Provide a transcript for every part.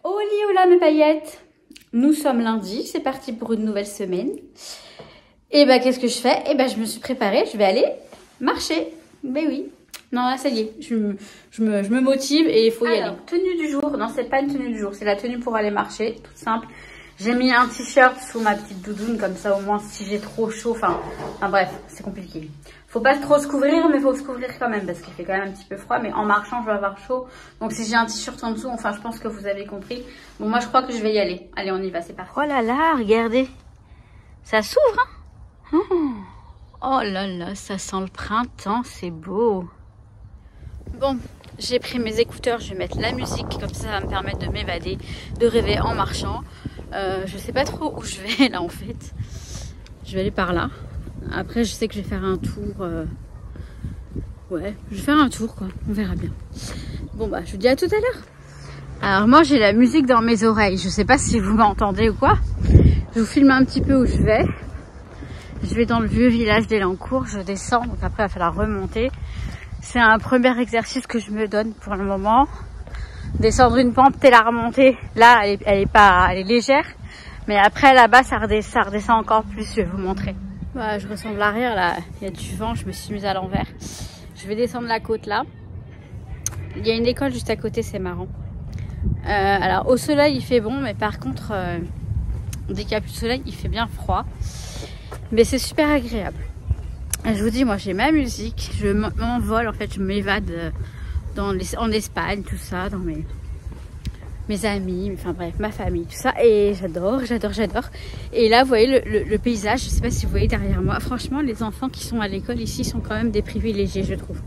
Oli hola mes paillettes, nous sommes lundi, c'est parti pour une nouvelle semaine. Et bah qu'est-ce que je fais? Et bah je me suis préparée, je vais aller marcher. Ben oui, non là ça y est, je me motive et il faut y aller. Tenue du jour, non c'est pas une tenue du jour, c'est la tenue pour aller marcher, toute simple. J'ai mis un t-shirt sous ma petite doudoune comme ça au moins si j'ai trop chaud, enfin bref, c'est compliqué. Faut pas trop se couvrir mais faut se couvrir quand même parce qu'il fait quand même un petit peu froid, mais en marchant je vais avoir chaud. Donc si j'ai un t-shirt en dessous, enfin je pense que vous avez compris. Bon moi je crois que je vais y aller. Allez on y va, c'est parti. Oh là là, regardez, ça s'ouvre hein. Oh là là, ça sent le printemps, c'est beau. Bon, j'ai pris mes écouteurs, je vais mettre la musique, comme ça va me permettre de m'évader, de rêver en marchant. Je sais pas trop où je vais là en fait. Je vais aller par là. Après je sais que je vais faire un tour. Ouais, je vais faire un tour quoi, on verra bien. Bon bah je vous dis à tout à l'heure. Alors moi j'ai la musique dans mes oreilles, je sais pas si vous m'entendez ou quoi. Je vous filme un petit peu où je vais. Je vais dans le vieux village d'Elancourt, je descends, donc après il va falloir remonter. C'est un premier exercice que je me donne pour le moment. Descendre une pente et la remonter, là elle est légère. Mais après là-bas ça redescend encore plus, je vais vous montrer. Voilà, je ressemble à l'arrière, là il y a du vent, je me suis mise à l'envers. Je vais descendre la côte là. Il y a une école juste à côté, c'est marrant. Alors au soleil il fait bon, mais par contre dès qu'il n'y a plus de soleil il fait bien froid. Mais c'est super agréable. Je vous dis, moi j'ai ma musique, je m'envole en fait, je m'évade en Espagne, tout ça, dans mes amis, enfin bref, ma famille, tout ça. Et j'adore. Et là, vous voyez le paysage, je sais pas si vous voyez derrière moi. Franchement, les enfants qui sont à l'école ici sont quand même des privilégiés, je trouve.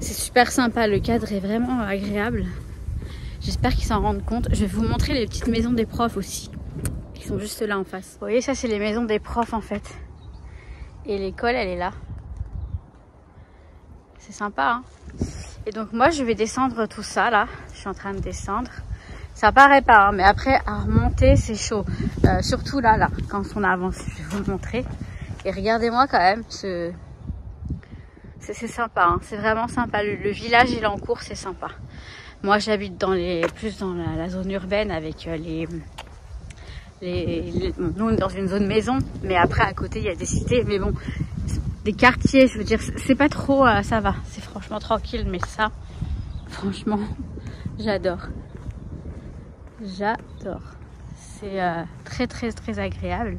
C'est super sympa, le cadre est vraiment agréable. J'espère qu'ils s'en rendent compte. Je vais vous montrer les petites maisons des profs aussi, qui sont juste là en face. Vous voyez, ça c'est les maisons des profs en fait. Et l'école, elle est là. C'est sympa, hein. Et donc moi, je vais descendre tout ça, là. Je suis en train de descendre. Ça paraît pas, hein, mais après, à remonter, c'est chaud. Surtout là, quand on avance, je vais vous le montrer. Et regardez-moi quand même, c'est sympa, hein. C'est vraiment sympa. Le village Elancourt, c'est sympa. Moi, j'habite plus dans la zone urbaine avec nous dans une zone maison, mais après à côté il y a des cités, mais bon, des quartiers, je veux dire, c'est pas trop, ça va, c'est franchement tranquille, mais ça, franchement, j'adore, c'est très agréable.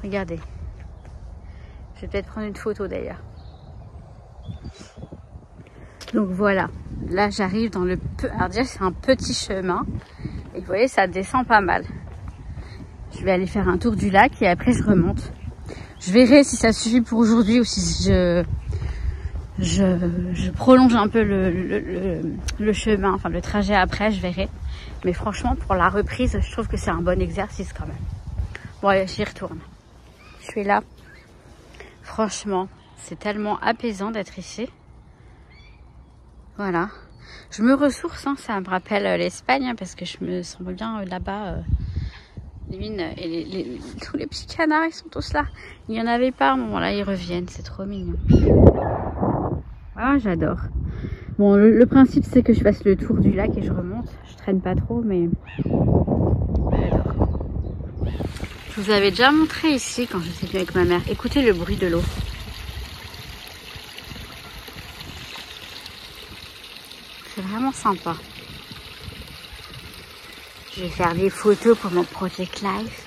Regardez, je vais peut-être prendre une photo d'ailleurs. Donc voilà, là j'arrive dans alors déjà c'est un petit chemin, et vous voyez ça descend pas mal. Je vais aller faire un tour du lac et après je remonte. Je verrai si ça suffit pour aujourd'hui ou si je prolonge un peu le chemin, enfin le trajet après, je verrai. Mais franchement, pour la reprise, je trouve que c'est un bon exercice quand même. Bon, allez, j'y retourne. Je suis là. Franchement, c'est tellement apaisant d'être ici. Voilà. Je me ressource, hein, ça me rappelle l'Espagne, hein, parce que je me sens bien là-bas. Et tous les petits canards, ils sont tous là. Il n'y en avait pas à un moment là, ils reviennent, c'est trop mignon. Ah, j'adore. Bon, le principe c'est que je fasse le tour du lac et je remonte. Je traîne pas trop, mais j'adore. Je vous avais déjà montré ici quand j'étais venue avec ma mère. Écoutez le bruit de l'eau. C'est vraiment sympa. Je vais faire des photos pour mon Project Life.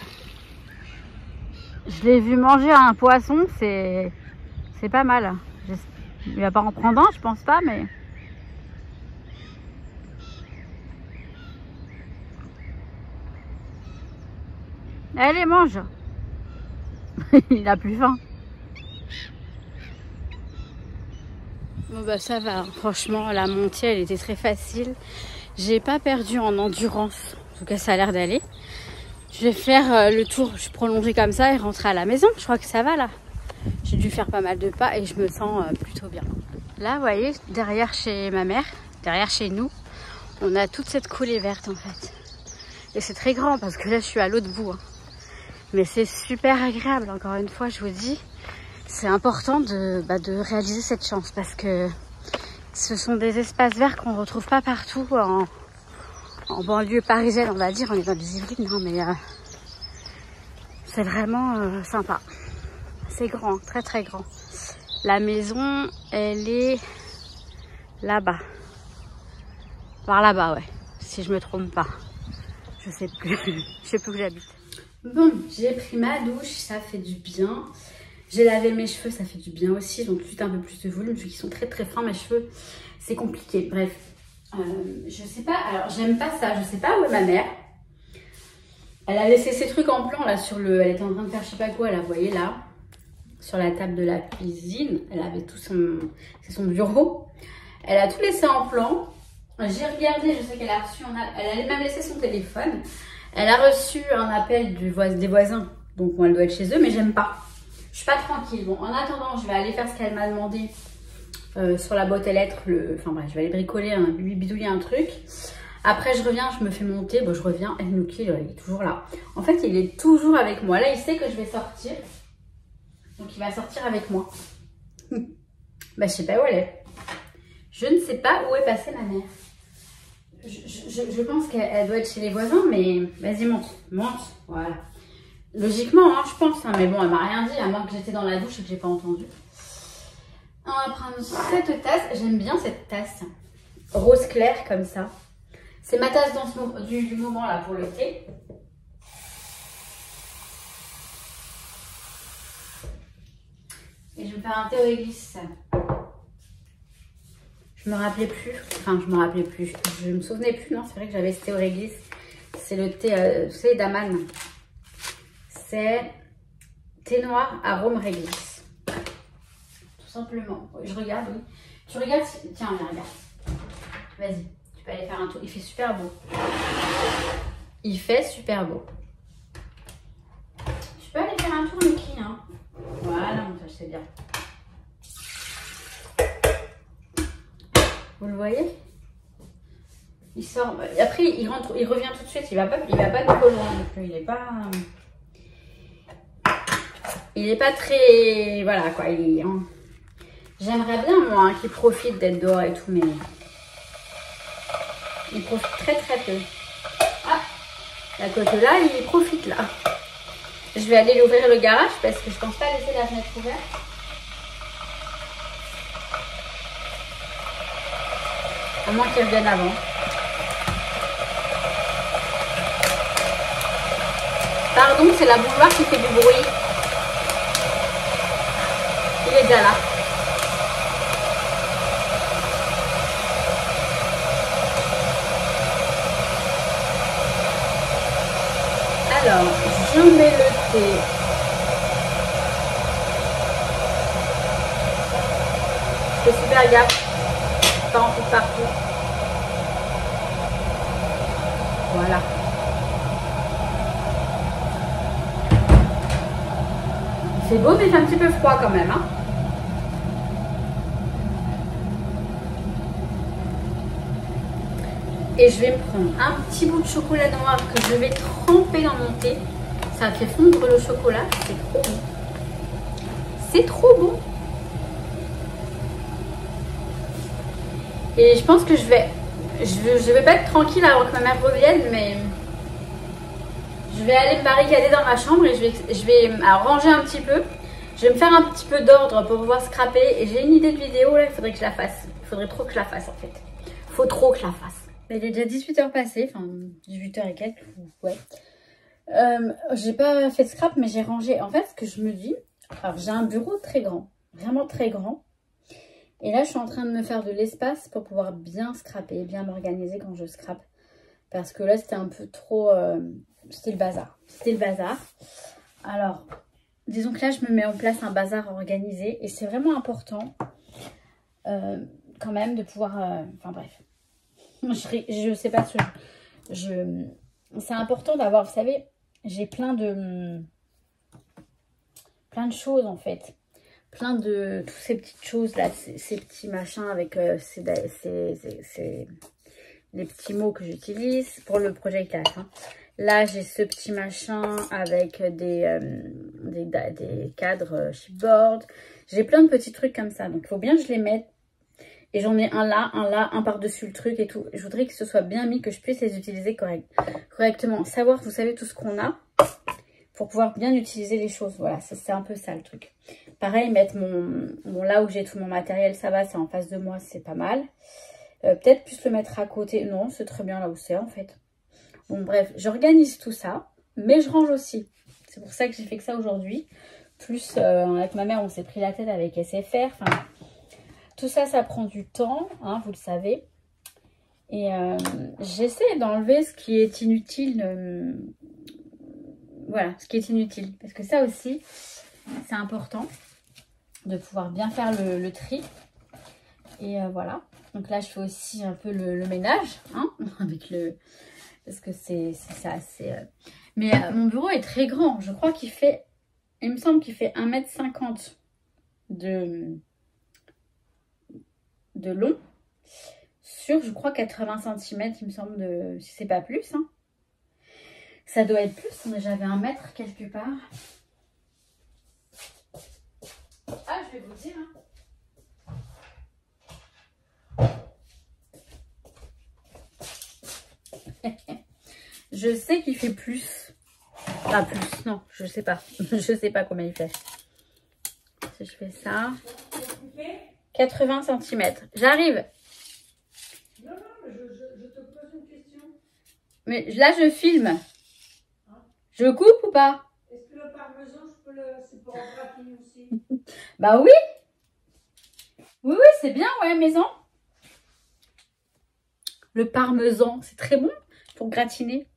Je l'ai vu manger un poisson, c'est pas mal. Il va pas en prendre un, je pense pas, mais... Allez, mange. Il a plus faim. Bon bah ça va, franchement, la montée, elle était très facile. J'ai pas perdu en endurance. En tout cas, ça a l'air d'aller. Je vais faire le tour, je prolongeais comme ça et rentrer à la maison. Je crois que ça va là. J'ai dû faire pas mal de pas et je me sens plutôt bien. Là, vous voyez, derrière chez ma mère, derrière chez nous, on a toute cette coulée verte en fait. Et c'est très grand parce que là, je suis à l'autre bout. Hein. Mais c'est super agréable, encore une fois, je vous dis. C'est important de réaliser cette chance parce que ce sont des espaces verts qu'on ne retrouve pas partout en banlieue parisienne, on va dire. On est dans des Yvelines, non mais c'est vraiment sympa. C'est grand, très très grand. La maison, elle est là-bas. Par là-bas, ouais. Si je me trompe pas. Je sais plus. Je sais plus où j'habite. Bon, j'ai pris ma douche, ça fait du bien. J'ai lavé mes cheveux, ça fait du bien aussi. Donc tout un peu plus de volume, vu qu'ils sont très très fins mes cheveux. C'est compliqué. Bref, je sais pas. Alors j'aime pas ça. Je sais pas où est ma mère. Elle a laissé ses trucs en plan là sur le. Elle était en train de faire je sais pas quoi. Là, vous voyez là, sur la table de la cuisine. Elle avait tout son. C'est son bureau. Elle a tout laissé en plan. J'ai regardé. Je sais qu'elle a reçu. Elle a même laissé son téléphone. Elle a reçu un appel des voisins. Donc bon, elle doit être chez eux, mais j'aime pas. Je suis pas tranquille. Bon, en attendant, je vais aller faire ce qu'elle m'a demandé sur la boîte aux lettres. Enfin bref, je vais aller bricoler, bidouiller un truc. Après, je reviens, je me fais monter. Bon, je reviens. Et Nuki, il est toujours là. En fait, il est toujours avec moi. Là, il sait que je vais sortir. Donc, il va sortir avec moi. Bah, je sais pas où elle est. Je ne sais pas où est passée ma mère. Je pense qu'elle doit être chez les voisins, mais vas-y, monte. Monte. Voilà. Logiquement, hein, je pense. Hein, mais bon, elle m'a rien dit, à moins que j'étais dans la douche et que j'ai pas entendu. On va prendre cette tasse. J'aime bien cette tasse. Rose clair, comme ça. C'est ma tasse du moment là pour le thé. Et je vais me faire un thé aux réglisse. Je me rappelais plus. Enfin, je me rappelais plus. Je me souvenais plus. Non, c'est vrai que j'avais ce thé aux réglisse. C'est le thé, c'est d'Aman. C'est thé noir arôme réglisse. Tout simplement. Je regarde, oui. Tu regardes. Tiens, viens, regarde. Vas-y. Tu peux aller faire un tour. Il fait super beau. Il fait super beau. Tu peux aller faire un tour, Nuki, hein. Voilà, mon ça, c'est bien. Vous le voyez? Il sort. Après, il rentre, il revient tout de suite. Il va pas trop loin. Donc, il est pas très. Voilà quoi. J'aimerais bien, moi, qu'il profite d'être dehors et tout, mais. Il profite très très peu. Ah! La côte là, il profite là. Je vais aller ouvrir le garage parce que je pense pas laisser la fenêtre ouverte. À moins qu'il revienne avant. Pardon, c'est la bougeoire qui fait du bruit. Il est déjà là. Alors, je mets le thé. Je fais super gaffe. Pas en tout partout. Voilà. C'est beau, mais c'est un petit peu froid quand même. Hein. Et je vais me prendre un petit bout de chocolat noir que je vais tremper dans mon thé. Ça fait fondre le chocolat. C'est trop bon. C'est trop bon. Et je pense que je vais pas être tranquille avant que ma mère revienne, mais je vais aller me barricader dans ma chambre et je vais ranger un petit peu. Je vais me faire un petit peu d'ordre pour pouvoir scraper. Et j'ai une idée de vidéo là, il faudrait que je la fasse. Il faudrait trop que je la fasse en fait. Faut trop que je la fasse. Il est déjà 18h passées, enfin 18h et quelques, ouais. J'ai pas fait de scrap, mais j'ai rangé. En fait, ce que je me dis, alors j'ai un bureau très grand, vraiment très grand. Et là, je suis en train de me faire de l'espace pour pouvoir bien scraper, bien m'organiser quand je scrape. Parce que là, c'était un peu trop... c'était le bazar. C'était le bazar. Alors, disons que là, je me mets en place un bazar organisé. Et c'est vraiment important, quand même, de pouvoir... Enfin, bref. Je sais pas ce que c'est important d'avoir, vous savez, j'ai plein de choses en fait. Plein de toutes ces petites choses là, ces petits machins avec les petits mots que j'utilise pour le projet classe. Hein. Là, j'ai ce petit machin avec des cadres chipboard. J'ai plein de petits trucs comme ça. Donc, il faut bien que je les mette. Et j'en ai un là, un par-dessus le truc et tout. Je voudrais que ce soit bien mis, que je puisse les utiliser correctement. Savoir, vous savez, tout ce qu'on a pour pouvoir bien utiliser les choses. Voilà, c'est un peu ça le truc. Pareil, mettre là où j'ai tout mon matériel, ça va, c'est en face de moi, c'est pas mal. Peut-être plus le mettre à côté. Non, c'est très bien là où c'est en fait. Bon, bref, j'organise tout ça, mais je range aussi. C'est pour ça que j'ai fait que ça aujourd'hui. Plus, avec ma mère, on s'est pris la tête avec SFR. Enfin, tout ça, ça prend du temps, hein, vous le savez. Et j'essaie d'enlever ce qui est inutile. Voilà, ce qui est inutile. Parce que ça aussi, c'est important de pouvoir bien faire le tri. Et voilà. Donc là, je fais aussi un peu le ménage, hein, avec le... Parce que c'est ça, c'est... Mais mon bureau est très grand. Je crois qu'il fait... Il me semble qu'il fait 1,50 m de long. Sur, je crois, 80 cm, il me semble, si c'est pas plus. Hein. Ça doit être plus. Mais j'avais 1 mètre quelque part. Ah, je vais vous dire, hein. Je sais qu'il fait plus. Ah, plus, non, je sais pas. Je sais pas combien il fait. Si je fais ça. 80 cm. J'arrive. Non, non, mais je te pose une question. Mais là, je filme. Je coupe ou pas? Est-ce que le parmesan, c'est pour en gratiner aussi? Bah oui. Oui, c'est bien, ouais, maison. Le parmesan, c'est très bon pour gratiner.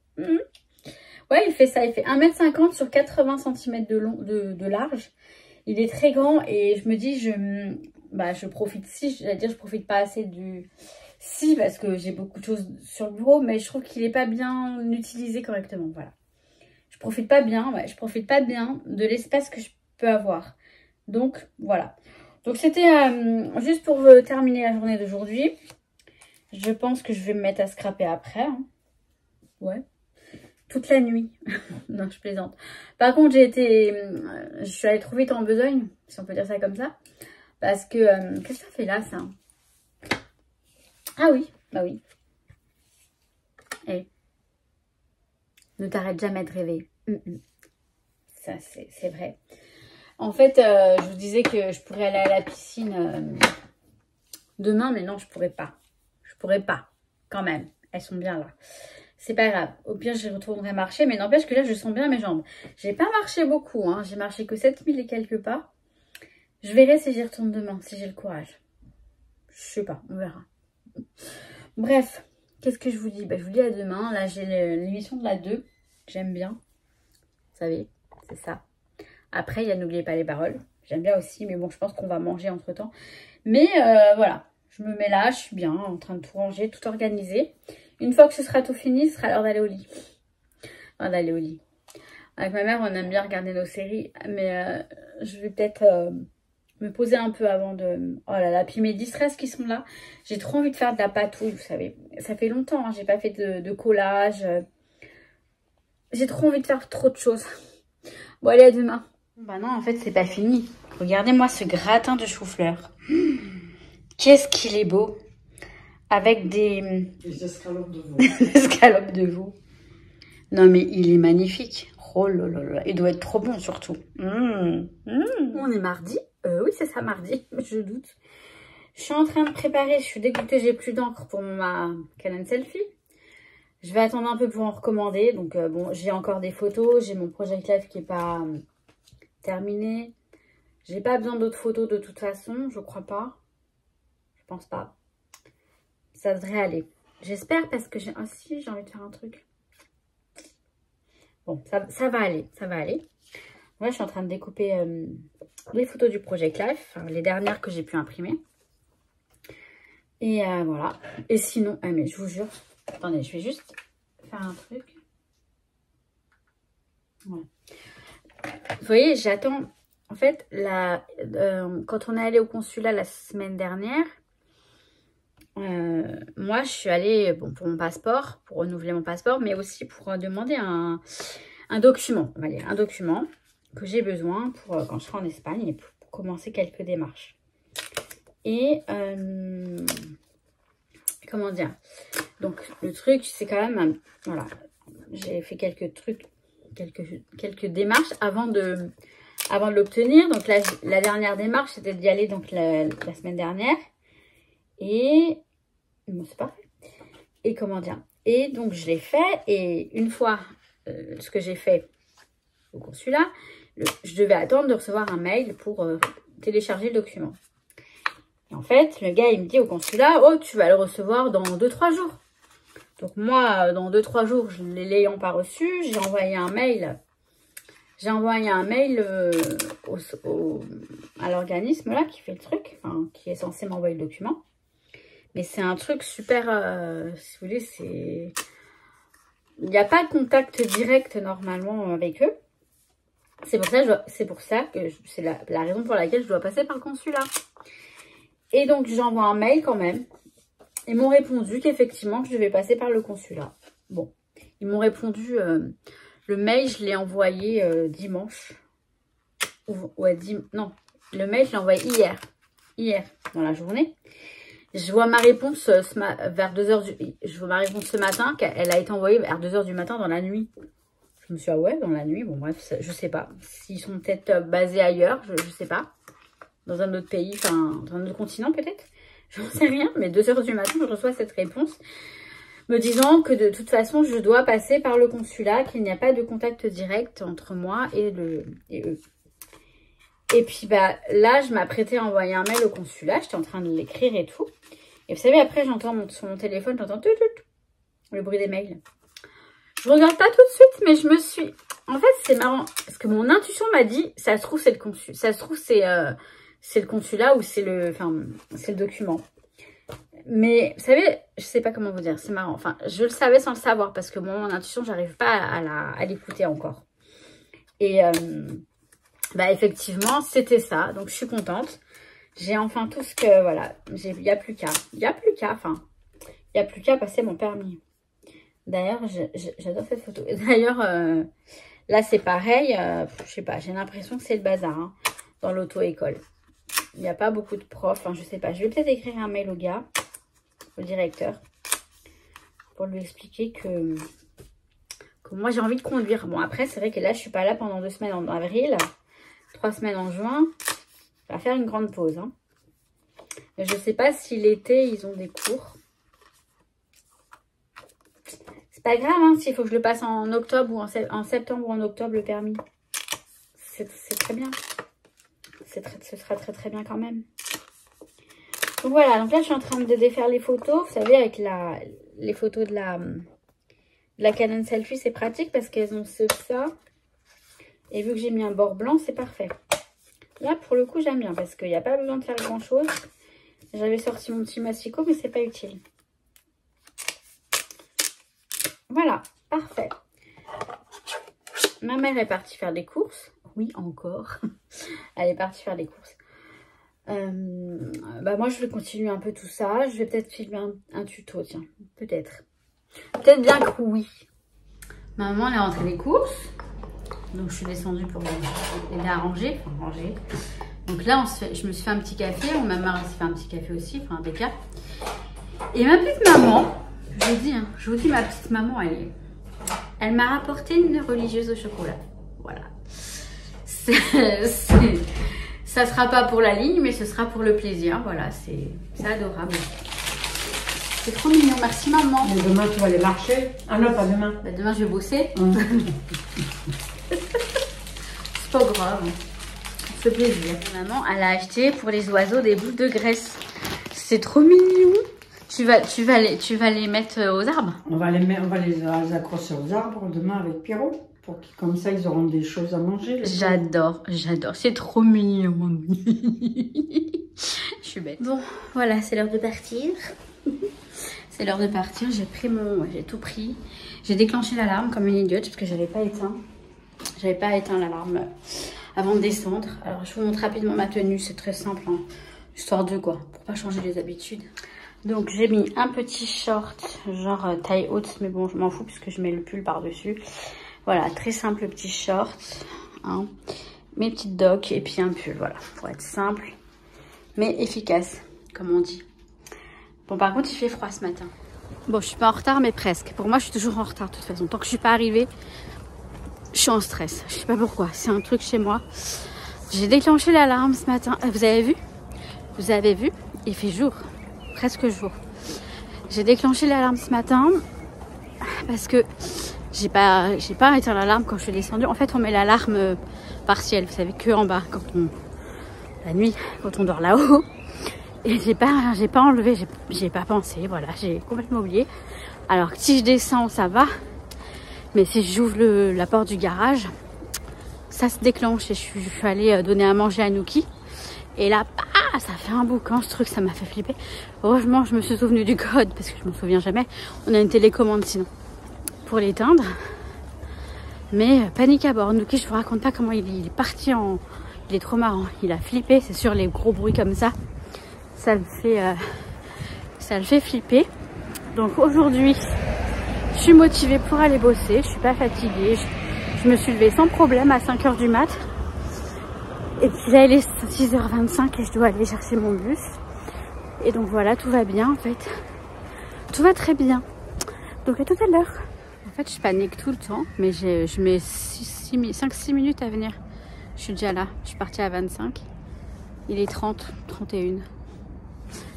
Ouais, il fait ça. Il fait 1,50 m sur 80 cm de large. Il est très grand et je me dis, je profite. J'allais dire, je profite pas assez du... Si, parce que j'ai beaucoup de choses sur le bureau, mais je trouve qu'il n'est pas bien utilisé correctement. Voilà. Je profite pas bien, ouais, je profite pas bien de l'espace que je peux avoir. Donc, voilà. Donc, c'était juste pour terminer la journée d'aujourd'hui. Je pense que je vais me mettre à scraper après. Hein. Ouais. Toute la nuit. Non, je plaisante. Par contre, je suis allée trop vite en besogne, si on peut dire ça comme ça. Parce que, qu'est-ce que ça fait là, ça? Ah oui, bah oui. Et ne t'arrête jamais de rêver. Ça, c'est vrai. En fait, je vous disais que je pourrais aller à la piscine demain, mais non, je pourrais pas. Je pourrais pas, quand même. Elles sont bien là. C'est pas grave. Au pire, je retournerai marcher, mais n'empêche que là, je sens bien mes jambes. J'ai pas marché beaucoup, hein. J'ai marché que 7000 et quelques pas. Je verrai si j'y retourne demain, si j'ai le courage. Je sais pas, on verra. Bref, qu'est-ce que je vous dis? Bah, je vous dis à demain. Là, j'ai l'émission de la 2. J'aime bien. Vous savez, c'est ça. Après, il y a N'oubliez pas les paroles. J'aime bien aussi, mais bon, je pense qu'on va manger entre-temps. Mais voilà, je me mets là, je suis bien, en train de tout ranger, tout organiser. Une fois que ce sera tout fini, ce sera l'heure d'aller au lit. Enfin, d'aller au lit. Avec ma mère, on aime bien regarder nos séries, mais je vais peut-être me poser un peu avant de... Oh là là, puis mes distress qui sont là, j'ai trop envie de faire de la patouille, vous savez. Ça fait longtemps, hein, j'ai pas fait de collage. J'ai trop envie de faire trop de choses. Bon, allez, à demain. Bah non, en fait, c'est pas fini. Regardez-moi ce gratin de chou-fleur. Qu'est-ce qu'il est beau. Avec des escalopes de veau. Des escalopes de veau. Non, mais il est magnifique. Oh là là là. Il doit être trop bon, surtout. On est mardi. Oui, c'est ça, mardi. Je doute. Je suis en train de préparer. Je suis dégoûtée, j'ai plus d'encre pour ma Canon Selfie. Je vais attendre un peu pour en recommander. Donc, bon, j'ai encore des photos. J'ai mon Project Live qui n'est pas terminé. J'ai pas besoin d'autres photos de toute façon. Je crois pas. Je pense pas. Ça devrait aller. J'espère parce que j'ai... Ah si, j'ai envie de faire un truc. Bon, ça va aller. Ça va aller. Moi, je suis en train de découper les photos du Project Live. Enfin, les dernières que j'ai pu imprimer. Et voilà. Et sinon... Ah, mais je vous jure... Attendez, je vais juste faire un truc. Voilà. Vous voyez, j'attends... En fait, quand on est allé au consulat la semaine dernière, moi, je suis allée pour mon passeport, pour renouveler mon passeport, mais aussi pour demander un document. On va dire un document que j'ai besoin pour quand je serai en Espagne et pour commencer quelques démarches. Et comment dire, donc le truc c'est quand même, voilà, j'ai fait quelques trucs, quelques démarches avant de l'obtenir. Donc la dernière démarche c'était d'y aller donc la semaine dernière. Et bon, c'est parfait. Et comment dire, et donc je l'ai fait, et une fois ce que j'ai fait au consulat, je devais attendre de recevoir un mail pour télécharger le document. Et en fait, le gars il me dit au consulat, oh tu vas le recevoir dans 2-3 jours. Donc moi, dans 2-3 jours, je ne l'ayant pas reçu, j'ai envoyé un mail. J'ai envoyé un mail à l'organisme là qui fait le truc, enfin, qui est censé m'envoyer le document. Mais c'est un truc super, si vous voulez, c'est... Il n'y a pas de contact direct normalement avec eux. C'est pour ça que c'est la raison pour laquelle je dois passer par le consulat. Et donc j'envoie un mail quand même. Ils m'ont répondu qu'effectivement je devais passer par le consulat. Bon, ils m'ont répondu, le mail je l'ai envoyé dimanche. Non, le mail je l'ai envoyé hier dans la journée. Je vois ma réponse vers 2h je vois ma réponse ce matin, qu'elle a été envoyée vers 2h du matin dans la nuit. Je me suis dit, ah ouais, dans la nuit, bon bref, je sais pas. S'ils sont peut-être basés ailleurs, je sais pas. Dans un autre pays, enfin, dans un autre continent peut-être. J'en sais rien, mais 2h du matin, je reçois cette réponse me disant que de toute façon, je dois passer par le consulat, qu'il n'y a pas de contact direct entre moi et eux. Et puis bah là, je m'apprêtais à envoyer un mail au consulat, j'étais en train de l'écrire et tout. Et vous savez, après, j'entends sur mon téléphone, j'entends tout, le bruit des mails. Je regarde pas tout de suite, mais je me suis... En fait, c'est marrant, parce que mon intuition m'a dit, ça se trouve, c'est le consulat. Ça se trouve, c'est le consulat ou c'est le document. Mais, vous savez, je sais pas comment vous dire, c'est marrant. Enfin, je le savais sans le savoir, parce que moi, mon intuition, j'arrive pas à l'écouter encore. Et... bah effectivement, c'était ça. Donc, je suis contente. J'ai enfin tout ce que... Voilà. Il n'y a plus qu'à. Il n'y a plus qu'à passer mon permis. D'ailleurs, j'adore cette photo. D'ailleurs, là, c'est pareil. Je sais pas, j'ai l'impression que c'est le bazar hein, dans l'auto-école. Il n'y a pas beaucoup de profs. Enfin, je sais pas. Je vais peut-être écrire un mail au gars, au directeur, pour lui expliquer que moi, j'ai envie de conduire. Bon, après, c'est vrai que là, je suis pas là pendant 2 semaines en avril. 3 semaines en juin, on va faire une grande pause. Hein. Je ne sais pas si l'été, ils ont des cours. C'est pas grave, hein, s'il faut que je le passe en octobre ou en septembre ou en octobre, le permis. C'est très bien. Ce sera très très bien quand même. Donc voilà, donc là, je suis en train de défaire les photos. Vous savez, avec les photos de la Canon Selfie, c'est pratique parce qu'elles ont ça. Et vu que j'ai mis un bord blanc, c'est parfait. Là, pour le coup, j'aime bien parce qu'il n'y a pas besoin de faire grand-chose. J'avais sorti mon petit massicot, mais c'est pas utile. Voilà, parfait. Ma mère est partie faire des courses. Oui, encore. Elle est partie faire des courses. Bah moi, je vais continuer un peu tout ça. Je vais peut-être filmer un tuto, tiens. Peut-être. Peut-être bien que oui. Ma maman, elle est rentrée des courses. Donc, je suis descendue pour les arranger. Enfin, ranger. Donc là, je me suis fait un petit café. Ma mère s'est fait un petit café aussi. Enfin, un déca. Et ma petite maman, je vous dis, ma petite maman, elle m'a rapporté une religieuse au chocolat. Voilà. Ça sera pas pour la ligne, mais ce sera pour le plaisir. Voilà, c'est adorable. C'est trop mignon. Merci, maman. Mais demain, tu vas aller marcher. Ah non, pas demain. Bah, demain, je vais bosser. C'est pas grave. Ça fait plaisir. Maman, elle a acheté pour les oiseaux des boules de graisse. C'est trop mignon. Tu vas les mettre aux arbres? On va les accrocher aux arbres demain avec Pierrot. Comme ça, ils auront des choses à manger. J'adore. C'est trop mignon. Je suis bête. Bon, voilà, c'est l'heure de partir. C'est l'heure de partir. J'ai tout pris. J'ai déclenché l'alarme comme une idiote parce que j'avais pas éteint l'alarme avant de descendre. Alors, je vous montre rapidement ma tenue. C'est très simple, hein. Histoire de quoi? Pour pas changer les habitudes. Donc, j'ai mis un petit short, genre taille haute, mais bon, je m'en fous puisque je mets le pull par-dessus. Voilà, très simple petit short, hein. Mes petites docks et puis un pull, voilà, pour être simple, mais efficace. comme on dit. Bon, par contre, il fait froid ce matin. Bon, je suis pas en retard, mais presque. Pour moi, je suis toujours en retard de toute façon. Tant que je suis pas arrivée, je suis en stress. Je sais pas pourquoi. C'est un truc chez moi. J'ai déclenché l'alarme ce matin. Vous avez vu? Vous avez vu? Il fait jour. Presque jour. J'ai déclenché l'alarme ce matin parce que j'ai pas éteint l'alarme quand je suis descendue. En fait, on met l'alarme partielle. Vous savez, que en bas, la nuit, quand on dort là-haut. Et j'ai pas enlevé, j'ai pas pensé. Voilà, j'ai complètement oublié. Alors, si je descends, ça va. Mais si j'ouvre la porte du garage, ça se déclenche. Et je suis allée donner à manger à Nuki. Et là, ça fait un boucan, ce truc, ça m'a fait flipper. Heureusement, je me suis souvenu du code, parce que je m'en souviens jamais. On a une télécommande sinon, pour l'éteindre. Mais panique à bord. Nuki, je vous raconte pas comment il est parti en... Il est trop marrant. Il a flippé, c'est sûr, les gros bruits comme ça. Ça le fait flipper. Donc aujourd'hui, je suis motivée pour aller bosser. Je suis pas fatiguée. Je me suis levée sans problème à 5 h du mat'. Et puis là, il est 6 h 25 et je dois aller chercher mon bus. Et donc voilà, tout va bien en fait. Tout va très bien. Donc à tout à l'heure. En fait, je panique tout le temps, mais je mets 5-6 minutes à venir. Je suis déjà là. Je suis partie à 25. Il est 30, 31.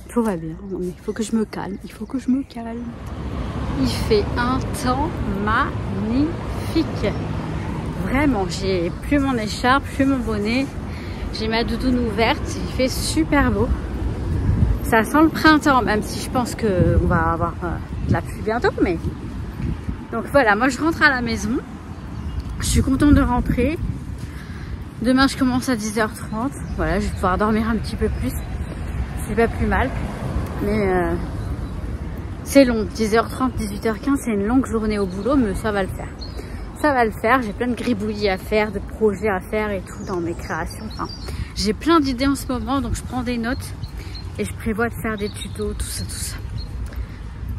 Tout va bien. Non, mais il faut que je me calme. Il faut que je me calme. Il fait un temps magnifique. Vraiment, j'ai plus mon écharpe, plus mon bonnet. J'ai ma doudoune ouverte, il fait super beau. Ça sent le printemps, même si je pense qu'on va avoir de la pluie bientôt. Mais donc voilà, moi je rentre à la maison. Je suis contente de rentrer. Demain je commence à 10 h 30. Voilà, je vais pouvoir dormir un petit peu plus. C'est pas plus mal. Mais c'est long, 10 h 30, 18 h 15, c'est une longue journée au boulot, mais ça va le faire. Ça va le faire, j'ai plein de gribouillis à faire, de projets à faire et tout dans mes créations. Enfin, j'ai plein d'idées en ce moment, donc je prends des notes et je prévois de faire des tutos, tout ça.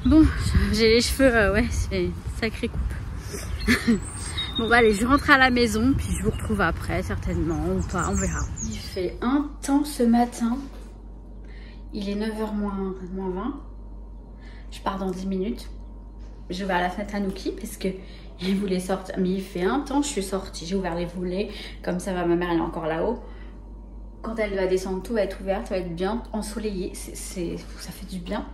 Bon, j'ai les cheveux, ouais, c'est une sacrée coupe. Bon, bah allez, je rentre à la maison, puis je vous retrouve après, certainement, ou pas, on verra. Il fait un temps ce matin. Il est 9 h moins 20. Je pars dans 10 minutes. Je vais à la fenêtre à Nuki parce que il voulait sortir, mais il fait un temps, je suis sortie, j'ai ouvert les volets, comme ça va, ma mère elle est encore là-haut. Quand elle va descendre, tout va être ouvert, ça va être bien ensoleillé, ça fait du bien.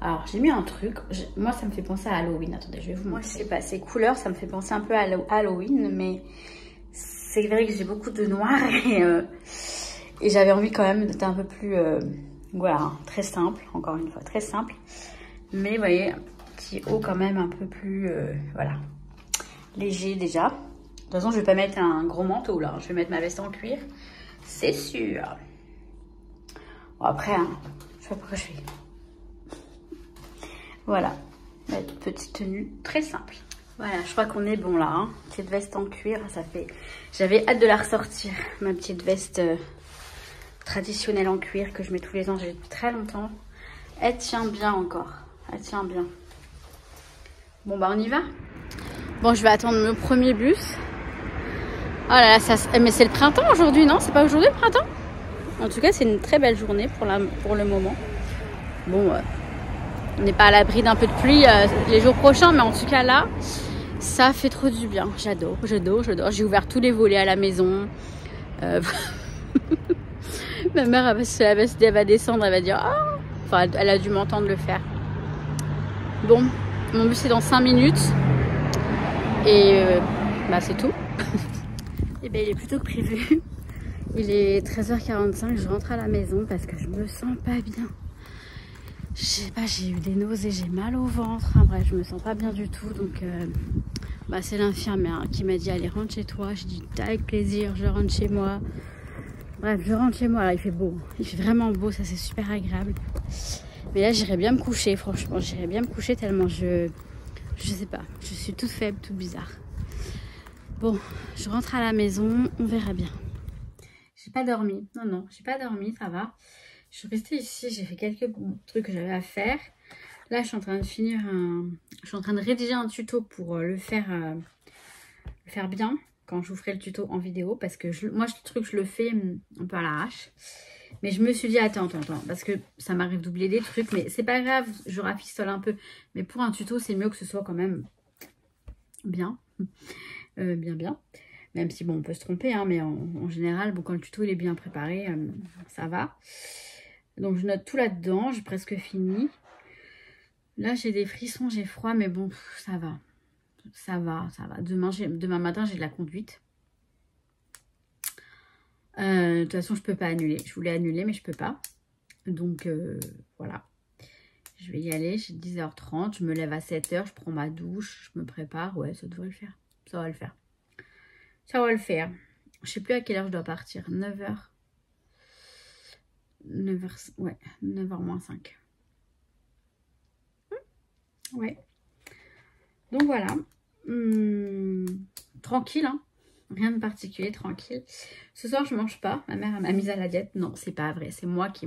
Alors j'ai mis un truc, moi ça me fait penser à Halloween, attendez je vais vous montrer. Je sais pas, ces couleurs ça me fait penser un peu à Halloween, mais c'est vrai que j'ai beaucoup de noir et j'avais envie quand même d'être un peu plus, voilà, très simple, encore une fois, très simple. Mais vous voyez, un petit haut quand même un peu plus, voilà. Léger déjà. De toute façon, je vais pas mettre un gros manteau là. Je vais mettre ma veste en cuir. C'est sûr. Bon, après, hein, je sais pas pourquoi je fais. Voilà. Ma petite tenue très simple. Voilà, je crois qu'on est bon là. Hein. Petite veste en cuir, ça fait... J'avais hâte de la ressortir. Ma petite veste traditionnelle en cuir que je mets tous les ans. J'ai depuis très longtemps. Elle tient bien encore. Elle tient bien. Bon, bah on y va. Bon, je vais attendre mon premier bus. Oh là là, mais c'est le printemps aujourd'hui, non? C'est pas aujourd'hui le printemps? En tout cas, c'est une très belle journée pour le moment. Bon, on n'est pas à l'abri d'un peu de pluie les jours prochains, mais en tout cas là, ça fait trop du bien. J'adore. J'ai ouvert tous les volets à la maison. Ma mère, elle va descendre, elle va dire oh! Enfin, elle a dû m'entendre le faire. Bon, mon bus est dans 5 minutes. Et bah c'est tout. Et ben il est plutôt que prévu. Il est 13 h 45, je rentre à la maison parce que je me sens pas bien. Je sais pas, j'ai eu des nausées, j'ai mal au ventre. Enfin, bref, je me sens pas bien du tout. Donc bah, c'est l'infirmière qui m'a dit allez rentre chez toi. J'ai dit avec plaisir, je rentre chez moi. Bref, je rentre chez moi, là il fait beau. Il fait vraiment beau, ça c'est super agréable. Mais là j'irais bien me coucher, franchement. J'irais bien me coucher tellement je sais pas, je suis toute faible, toute bizarre. Bon, je rentre à la maison, on verra bien. J'ai pas dormi, non, j'ai pas dormi, ça va. Je suis restée ici, j'ai fait quelques trucs que j'avais à faire. Là, je suis en train de finir je suis en train de rédiger un tuto pour le faire bien quand je vous ferai le tuto en vidéo. Parce que moi, ce truc, je le fais un peu à l'arrache. Mais je me suis dit, attends, parce que ça m'arrive d'oublier des trucs, mais c'est pas grave, je rafistole un peu. Mais pour un tuto, c'est mieux que ce soit quand même bien. Bien. Même si, bon, on peut se tromper, hein, mais en général, bon, quand le tuto il est bien préparé, ça va. Donc, je note tout là-dedans, j'ai presque fini. Là, j'ai des frissons, j'ai froid, mais bon, ça va. Ça va. Demain matin, j'ai de la conduite. De toute façon, je peux pas annuler. Je voulais annuler, mais je peux pas. Donc, voilà. Je vais y aller. J'ai 10h30. Je me lève à 7h. Je prends ma douche. Je me prépare. Ouais, ça devrait le faire. Ça va le faire. Ça va le faire. Je sais plus à quelle heure je dois partir. 9h. 9h, ouais. 9h moins 5. Ouais. Donc, voilà. Tranquille, hein. Rien de particulier, tranquille. Ce soir, je mange pas. Ma mère m'a mise à la diète. Non, c'est pas vrai. C'est moi qui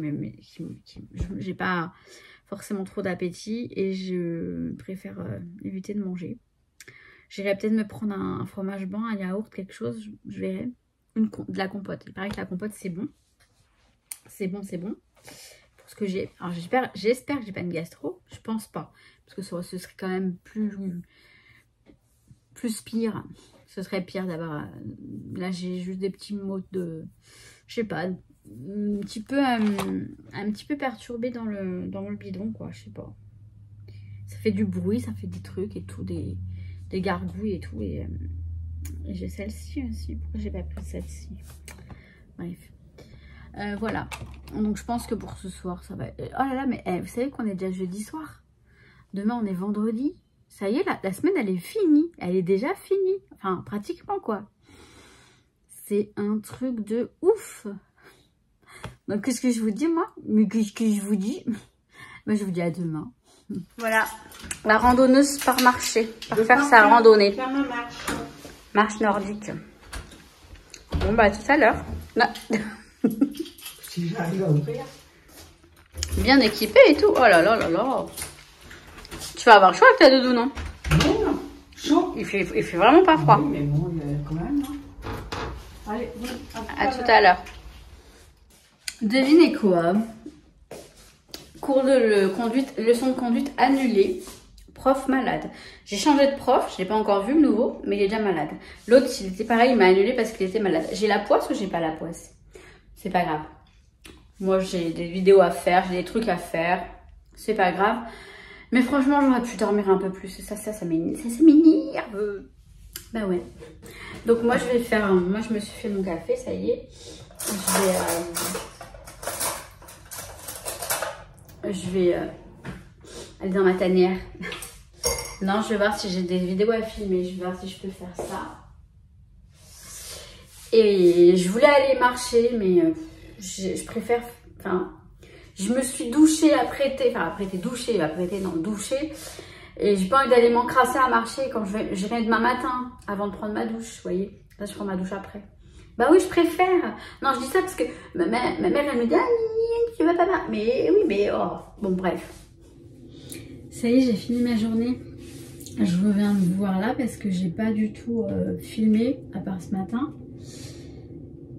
j'ai pas forcément trop d'appétit et je préfère éviter de manger. J'irai peut-être me prendre un fromage blanc, un yaourt, quelque chose. Je verrai. De la compote. Il paraît que la compote, c'est bon. C'est bon. Pour ce que j'ai. Alors, j'espère que j'ai pas une gastro. Je pense pas. Parce que ce serait quand même plus pire. Ce serait pire d'avoir... Là, j'ai juste des petits mots de... Je sais pas. Un petit peu perturbé dans le bidon, quoi. Je sais pas. Ça fait du bruit, ça fait des trucs et tout. Des gargouilles et tout. Et j'ai celle-ci aussi. Pourquoi j'ai pas pris celle-ci? Bref. Voilà. Donc, je pense que pour ce soir, ça va... Oh là là, mais vous savez qu'on est déjà jeudi soir. Demain, on est vendredi. Ça y est, la semaine, elle est finie. Elle est déjà finie. Enfin, pratiquement, quoi. C'est un truc de ouf. Donc, qu'est-ce que je vous dis, moi? Mais qu'est-ce que je vous dis? Moi, je vous dis à demain. Voilà. La randonneuse part marcher. Par faire sa randonnée. Marche nordique. Bon, bah, tout à l'heure. Si j'arrive à ouvrir. Bien équipé et tout. Oh là là là là. Tu vas avoir chaud avec ta doudou, non? Non, chaud. Il fait vraiment pas froid. Oui, mais bon, quand même. Hein. Allez, bon, à tout à l'heure. Devinez quoi? Cours de conduite, leçon de conduite annulée. Prof malade. J'ai changé de prof, je l'ai pas encore vu le nouveau, mais il est déjà malade. L'autre, il était pareil, il m'a annulé parce qu'il était malade. J'ai la poisse ou j'ai pas la poisse? C'est pas grave. Moi, j'ai des vidéos à faire, j'ai des trucs à faire. C'est pas grave. Mais franchement, j'aurais pu dormir un peu plus. Ça m'énerve. Bah ouais. Donc moi, je vais faire... Moi, je me suis fait mon café, ça y est. Je vais aller dans ma tanière. Non, je vais voir si j'ai des vidéos à filmer. Je vais voir si je peux faire ça. Et je voulais aller marcher, mais je préfère... Enfin... Je me suis douchée, douchée. Et j'ai pas envie d'aller m'encrasser à marcher quand j'irai demain matin, avant de prendre ma douche, vous voyez. Là, je prends ma douche après. Bah oui, je préfère. Non, je dis ça parce que ma mère, elle me dit, ah, tu vas pas mal. Mais oui, mais oh. Bon, bref. Ça y est, j'ai fini ma journée. Je reviens vous voir là parce que j'ai pas du tout filmé, à part ce matin.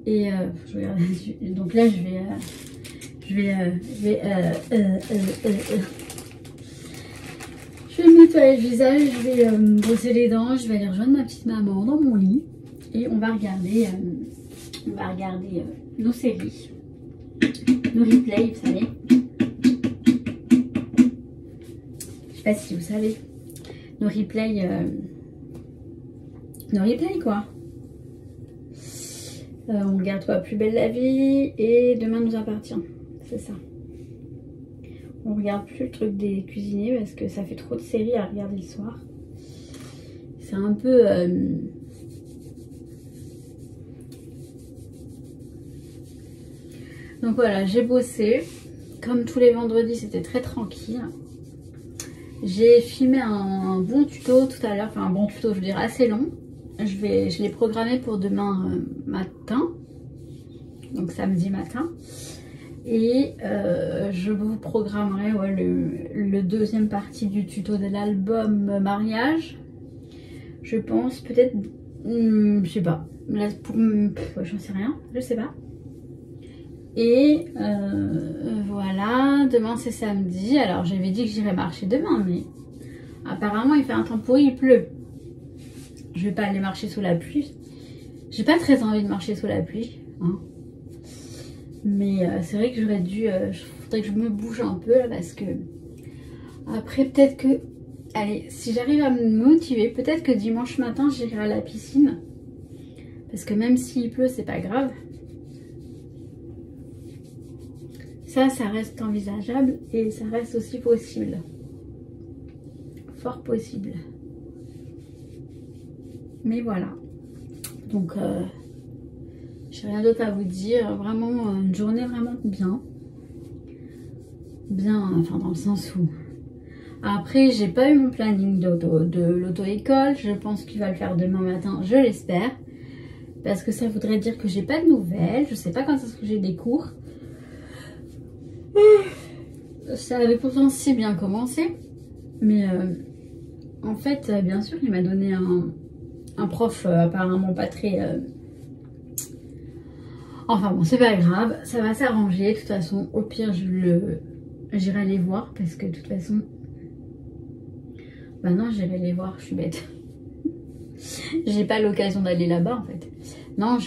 Et je regarde là-dessus. Donc là, je vais me nettoyer le visage, je vais brosser les dents, je vais aller rejoindre ma petite maman dans mon lit et on va regarder nos séries, nos replays, vous savez. Je sais pas si vous savez, nos replays quoi. On regarde quoi, Plus belle la vie et Demain nous appartient. C'est ça. On regarde plus le truc des cuisiniers parce que ça fait trop de séries à regarder le soir. C'est un peu... Donc voilà, j'ai bossé. Comme tous les vendredis, c'était très tranquille. J'ai filmé un bon tuto tout à l'heure. Enfin, un bon tuto, je veux dire, assez long. Je l'ai programmé pour demain matin. Donc samedi matin. Et je vous programmerai le deuxième partie du tuto de l'album mariage. Je pense peut-être, je sais pas. Là, j'en sais rien, je sais pas. Et voilà, demain c'est samedi. Alors j'avais dit que j'irais marcher demain, mais apparemment il fait un temps pourri, il pleut. Je vais pas aller marcher sous la pluie. J'ai pas très envie de marcher sous la pluie, hein. Mais c'est vrai que j'aurais dû, faudrait que je me bouge un peu là, parce que après peut-être que, allez, si j'arrive à me motiver, peut-être que dimanche matin j'irai à la piscine, parce que même s'il pleut c'est pas grave. Ça reste envisageable et ça reste aussi possible, fort possible. Mais voilà, donc j'ai rien d'autre à vous dire. Vraiment une journée vraiment bien, enfin dans le sens où après j'ai pas eu mon planning de l'auto-école. Je pense qu'il va le faire demain matin, je l'espère, parce que ça voudrait dire que j'ai pas de nouvelles. Je sais pas quand est-ce que j'ai des cours. Ça avait pourtant si bien commencé, mais en fait bien sûr il m'a donné un prof apparemment pas très... Enfin bon, c'est pas grave, ça va s'arranger. De toute façon, au pire, j'irai les voir, parce que de toute façon... Bah non, j'irai les voir, je suis bête. J'ai pas l'occasion d'aller là-bas, en fait. Non,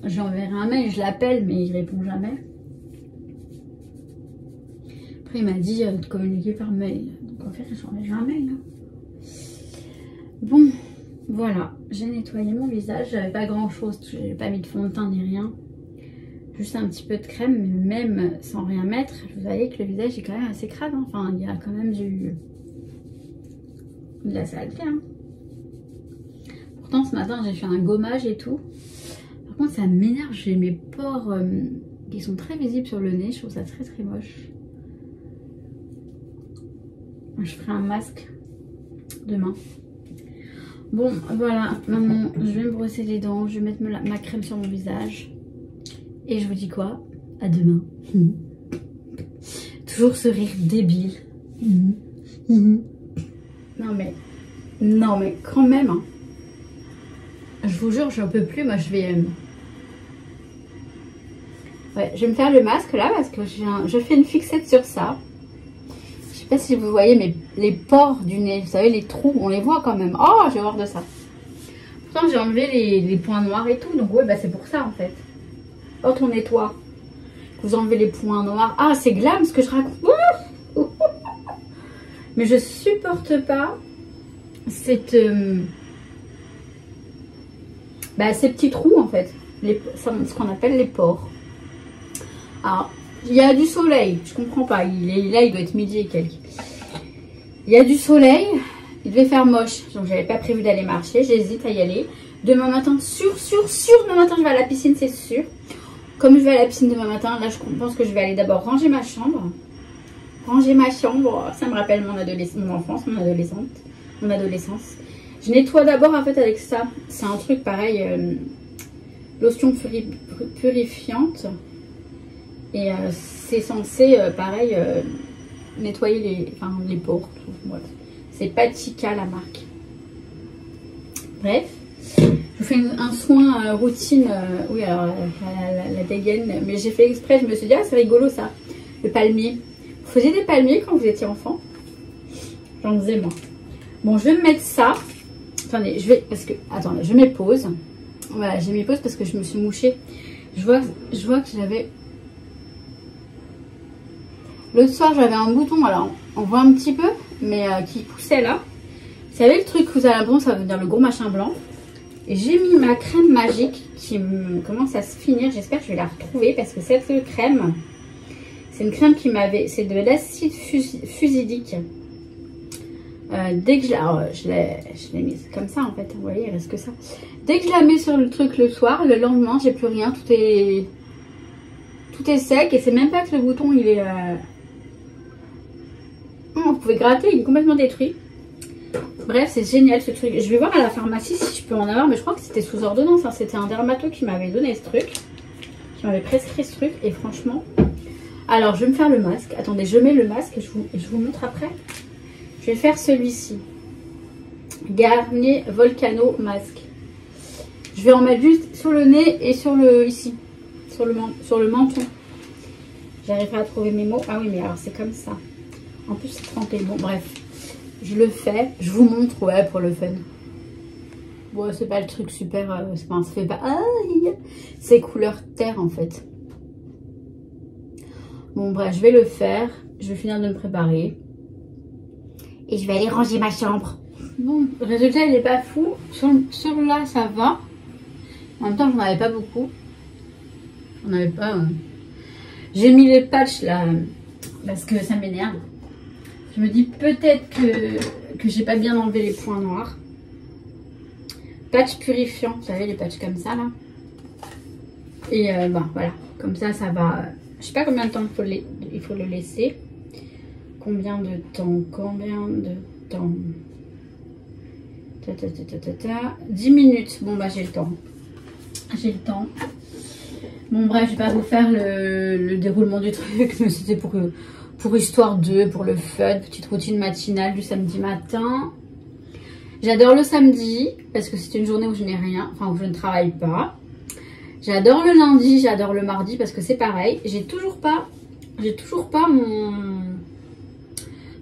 j'enverrai un mail, je l'appelle, mais il répond jamais. Après, il m'a dit de communiquer par mail. Donc en fait, j'enverrai un mail. Hein. Bon... Voilà, j'ai nettoyé mon visage, j'avais pas grand chose, j'ai pas mis de fond de teint ni rien. Juste un petit peu de crème, mais même sans rien mettre, vous voyez que le visage est quand même assez crade. Hein. Enfin, il y a quand même de la saleté. Hein. Pourtant, ce matin, j'ai fait un gommage et tout. Par contre, ça m'énerve, j'ai mes pores qui sont très visibles sur le nez, je trouve ça très très moche. Je ferai un masque demain. Bon, voilà, maintenant, je vais me brosser les dents, je vais mettre ma crème sur mon visage. Et je vous dis quoi? À demain. Toujours ce rire débile. Non mais quand même. Hein. Je vous jure, j'en peux plus, moi je vais... Ouais, je vais me faire le masque là, parce que je fais une fixette sur ça. Je sais pas si vous voyez les pores du nez, vous savez, les trous, on les voit quand même. Oh, j'ai horreur de ça. Pourtant, j'ai enlevé les points noirs et tout, donc ouais, bah c'est pour ça en fait. Quand on nettoie, vous enlevez les points noirs. Ah, c'est glam ce que je raconte. Mais je supporte pas cette, ces petits trous en fait, ce qu'on appelle les pores. Alors, il y a du soleil, je comprends pas, là il doit être midi et quelques. Il y a du soleil, il devait faire moche, donc j'avais pas prévu d'aller marcher, j'hésite à y aller. Demain matin, demain matin je vais à la piscine, c'est sûr. Comme je vais à la piscine demain matin, là je pense que je vais aller d'abord ranger ma chambre. Ranger ma chambre, ça me rappelle mon enfance, mon adolescence. Je nettoie d'abord en fait avec ça, c'est un truc pareil, lotion purifiante. Et c'est censé, pareil, nettoyer les pores. C'est Patika la marque. Bref, je vous fais un soin routine. Oui, alors la dégaine, mais j'ai fait exprès. Je me suis dit, ah, c'est rigolo ça, le palmier. Vous faisiez des palmiers quand vous étiez enfant? J'en faisais moi. Bon, je vais me mettre ça. Attendez, attendez, je mets pause. Voilà, j'ai mis pause parce que je me suis mouchée. Je vois que j'avais... L'autre soir, j'avais un bouton, alors on voit un petit peu, mais qui poussait là. Vous savez le truc que vous avez l'impression, ça veut dire le gros machin blanc. Et j'ai mis ma crème magique qui commence à se finir. J'espère que je vais la retrouver parce que cette crème, c'est une crème qui m'avait... C'est de l'acide fusidique. Dès que je l'ai mise comme ça en fait, vous voyez, il reste que ça. Dès que je la mets sur le truc le soir, le lendemain, j'ai plus rien, tout est sec et c'est même pas que le bouton il est... vous pouvez gratter, il est complètement détruit. Bref, c'est génial ce truc. Je vais voir à la pharmacie si je peux en avoir, mais je crois que c'était sous ordonnance. Hein. C'était un dermato qui m'avait donné ce truc, qui m'avait prescrit ce truc et franchement... Alors, je vais me faire le masque. Attendez, je mets le masque et je vous montre après. Je vais faire celui-ci. Garnier Volcano Masque. Je vais en mettre juste sur le nez et sur ici. sur le menton. J'arriverai à trouver mes mots. Ah oui, mais alors c'est comme ça. En plus, c'est trempé. Bon, bref. Je le fais. Je vous montre, ouais, pour le fun. Bon, c'est pas le truc super... ça fait pas... Aïe, c'est couleur terre, en fait. Bon, bref, je vais le faire. Je vais finir de me préparer. Et je vais aller ranger ma chambre. Bon, le résultat, il n'est pas fou. Sur là, ça va. En même temps, j'en avais pas beaucoup. J'en avais pas... J'ai mis les patchs, là, parce que ça m'énerve. Je me dis peut-être que j'ai pas bien enlevé les points noirs. Patch purifiant, vous savez, les patchs comme ça, là. Et bon, voilà. Comme ça, ça va... Je sais pas combien de temps il faut le laisser. Combien de temps? 10 minutes. Bon, bah, j'ai le temps. J'ai le temps. Bon, bref, je vais pas vous faire le déroulement du truc, mais c'était pour histoire pour le fun. Petite routine matinale du samedi matin. J'adore le samedi, parce que c'est une journée où je n'ai rien, enfin, où je ne travaille pas. J'adore le lundi, j'adore le mardi, parce que c'est pareil. J'ai toujours pas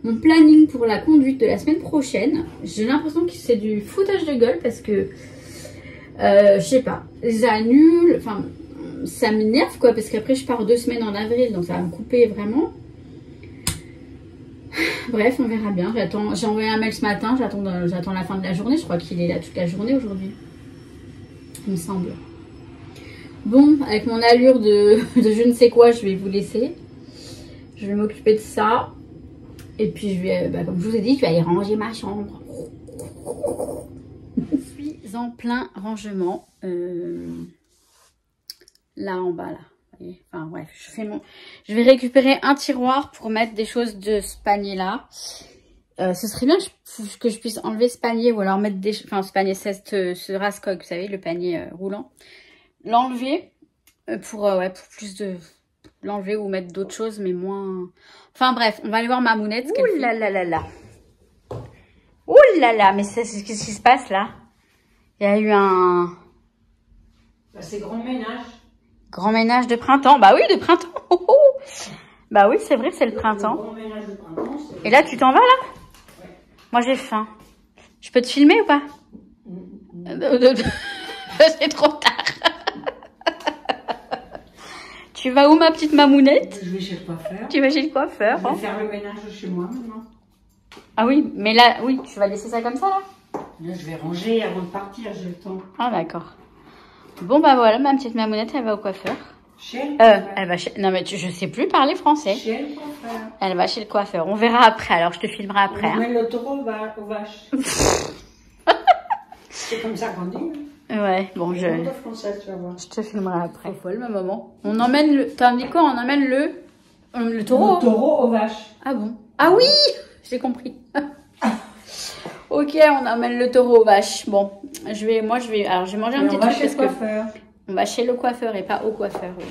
mon planning pour la conduite de la semaine prochaine. J'ai l'impression que c'est du foutage de gueule parce que je sais pas, ça annule, enfin ça m'énerve quoi, parce qu'après je pars 2 semaines en avril, donc ça va me couper vraiment. Bref, on verra bien. J'ai envoyé un mail ce matin, j'attends la fin de la journée. Je crois qu'il est là toute la journée aujourd'hui, il me semble. Bon, avec mon allure de je ne sais quoi, je vais vous laisser. Je vais m'occuper de ça. Et puis je vais, comme je vous ai dit, je vais aller ranger ma chambre. Je suis en plein rangement. Là en bas, là. Enfin bref, je vais récupérer un tiroir pour mettre des choses de ce panier là. Ce serait bien que je puisse enlever ce panier ou alors mettre ce panier, ce rascoque, vous savez, le panier roulant. L'enlever pour plus de... l'enlever ou mettre d'autres choses, mais moins... Enfin bref, on va aller voir Mamounette. Ouh là là là là. Ouh là là, mais qu'est-ce qui se passe là? Il y a eu un... Bah, c'est grand ménage. Grand ménage de printemps. Bah oui, de printemps. Oh, oh. Bah oui, c'est vrai, c'est le printemps. Grand ménage de printemps, et là, tu t'en vas là? Ouais. Moi, j'ai faim. Je peux te filmer ou pas? C'est trop tard. Tu vas où, ma petite Mamounette? Je vais chez le coiffeur. Tu vas chez le coiffeur. Je vais faire le ménage chez moi maintenant. Ah oui, mais là, oui, tu vas laisser ça comme ça là? Là, je vais ranger avant de partir, j'ai le temps. Ah d'accord. Bon bah voilà, ma petite Mamounette, elle va au coiffeur. Chez le coiffeur. Elle va chez... Non mais je sais plus parler français. Chez le coiffeur. Elle va chez le coiffeur. On verra après, alors je te filmerai après. On met le taureau aux vaches. C'est comme ça qu'on dit. Ouais, bon, je te filmerai après. C'est folle, ma maman. On emmène le... T'as dit quoi? On emmène le taureau? Le taureau aux vaches. Ah bon? Ah oui! J'ai compris. Ok, on emmène le taureau aux vaches. Bon, alors je vais manger un petit truc parce que on va chez le coiffeur et pas au coiffeur. Oui.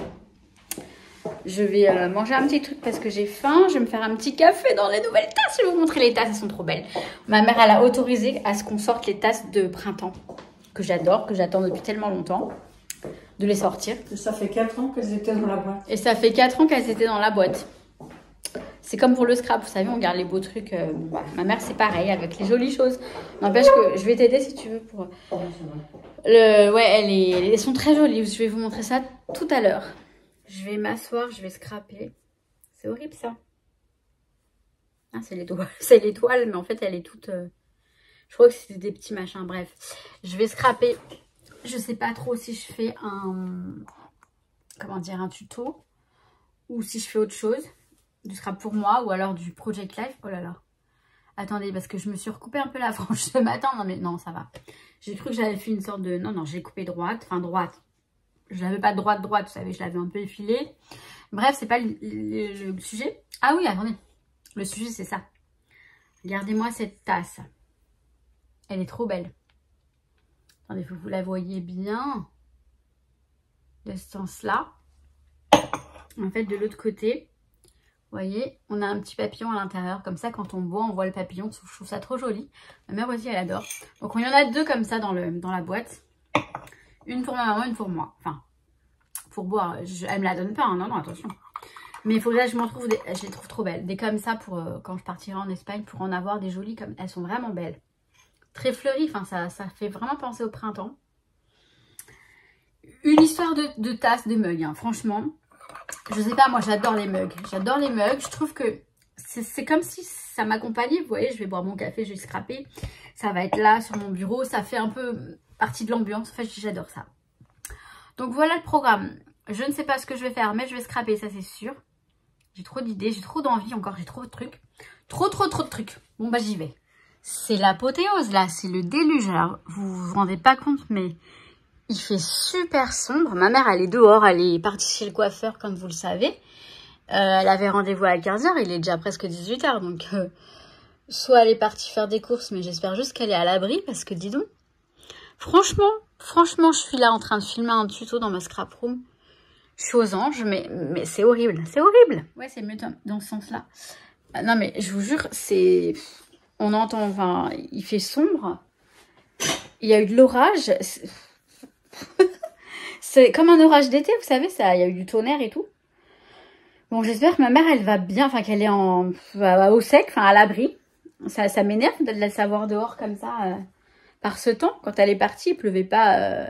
Je vais manger un petit truc parce que j'ai faim. Je vais me faire un petit café dans les nouvelles tasses. Je vais vous montrer les tasses, elles sont trop belles. Ma mère, elle a autorisé à ce qu'on sorte les tasses de printemps que j'adore, que j'attends depuis tellement longtemps, de les sortir. Et ça fait 4 ans qu'elles étaient dans la boîte. Et ça fait 4 ans qu'elles étaient dans la boîte. C'est comme pour le scrap, vous savez, on garde les beaux trucs. Bah, ma mère, c'est pareil, avec les jolies choses. N'empêche que je vais t'aider si tu veux pour... Ouais, elles sont très jolies. Je vais vous montrer ça tout à l'heure. Je vais m'asseoir, je vais scraper. C'est horrible, ça. Ah, c'est l'étoile. C'est l'étoile, mais en fait, elle est toute... Je crois que c'était des petits machins. Bref, je vais scraper. Je sais pas trop si je fais un tuto ou si je fais autre chose. Du scrap pour moi ou alors du Project Life. Oh là là. Attendez, parce que je me suis recoupé un peu la frange ce matin. Non, mais non, ça va. J'ai cru que j'avais fait une sorte de... Non, j'ai coupé droite. Enfin, droite. Je l'avais pas droite, vous savez. Je l'avais un peu effilé. Bref, c'est pas le sujet. Ah oui, attendez. Le sujet, c'est ça. Regardez-moi cette tasse. Elle est trop belle. Attendez, faut que vous la voyez bien. De ce sens-là. En fait, de l'autre côté... Vous voyez, on a un petit papillon à l'intérieur. Comme ça, quand on boit, on voit le papillon. Je trouve ça trop joli. Ma mère aussi, elle adore. Donc, il y en a 2 comme ça dans la boîte. Une pour ma maman, une pour moi. Enfin, pour boire. Elle me la donne pas, hein, non, non, attention. Mais il faut que là, je les trouve trop belles. Des comme ça pour quand je partirai en Espagne, pour en avoir des jolies comme... Elles sont vraiment belles. Très fleuries, enfin, ça fait vraiment penser au printemps. Une histoire de tasse, de mug, hein, franchement. Je sais pas, moi, j'adore les mugs. J'adore les mugs. Je trouve que c'est comme si ça m'accompagnait. Vous voyez, je vais boire mon café, je vais scraper. Ça va être là, sur mon bureau. Ça fait un peu partie de l'ambiance. Enfin, j'adore ça. Donc, voilà le programme. Je ne sais pas ce que je vais faire, mais je vais scraper, ça, c'est sûr. J'ai trop d'idées, j'ai trop d'envie encore, j'ai trop de trucs. Trop de trucs. Bon, bah, j'y vais. C'est l'apothéose, là. C'est le déluge. Alors, vous vous rendez pas compte, mais il fait super sombre. Ma mère, elle est dehors. Elle est partie chez le coiffeur, comme vous le savez. Elle avait rendez-vous à 15 h. Il est déjà presque 18 h. Donc, soit elle est partie faire des courses, mais j'espère juste qu'elle est à l'abri. Parce que, dis donc, franchement, je suis là en train de filmer un tuto dans ma scrap room. Je suis aux anges, mais c'est horrible. C'est horrible. Ouais, c'est mieux dans ce sens-là. Non, mais je vous jure, c'est... On entend, enfin, il fait sombre. Il y a eu de l'orage. C'est comme un orage d'été, vous savez, ça. Il y a eu du tonnerre et tout. Bon, j'espère que ma mère, elle va bien, enfin, qu'elle est au sec, enfin, à l'abri. Ça m'énerve de la savoir dehors comme ça, par ce temps. Quand elle est partie, il pleuvait pas.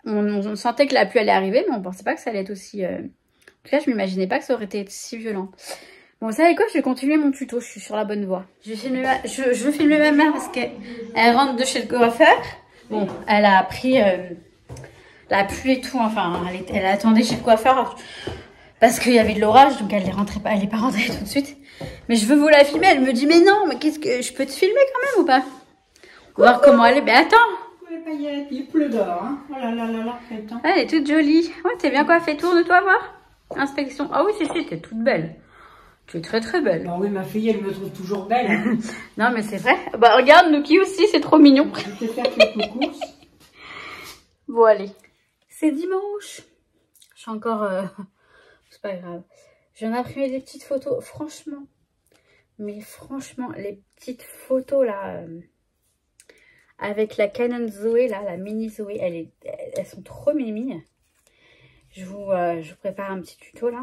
On sentait que la pluie allait arriver, mais on pensait pas que ça allait être aussi... En tout cas, je m'imaginais pas que ça aurait été si violent. Bon, vous savez quoi, je vais continuer mon tuto, je suis sur la bonne voie. Je veux filmer ma mère parce qu'elle rentre de chez le coiffeur. Bon, elle a pris la pluie et tout, enfin, elle attendait chez le coiffeur parce qu'il y avait de l'orage, donc elle est pas rentrée tout de suite. Mais je veux vous la filmer, elle me dit, mais non, mais qu'est-ce que... Je peux te filmer quand même ou pas? On va voir comment elle est. Mais attends, il pleut dehors, hein. Oh là là là là, quel temps. elle est toute jolie. Ouais, t'es bien coiffée. Tourne-toi voir. Inspection. Ah oui, si, t'es toute belle. Tu es très belle. Bah oui, ma fille, elle me trouve toujours belle. Non, mais c'est vrai. Bah regarde, Nuki aussi, c'est trop mignon. Je vais te faire quelques courses. Bon, allez. C'est dimanche. Je suis encore... C'est pas grave. Je viens d'imprimer des petites photos. Franchement. Mais franchement, les petites photos là... avec la Canon Zoé, là, la mini Zoé, elles sont trop mimi. Je vous prépare un petit tuto, là.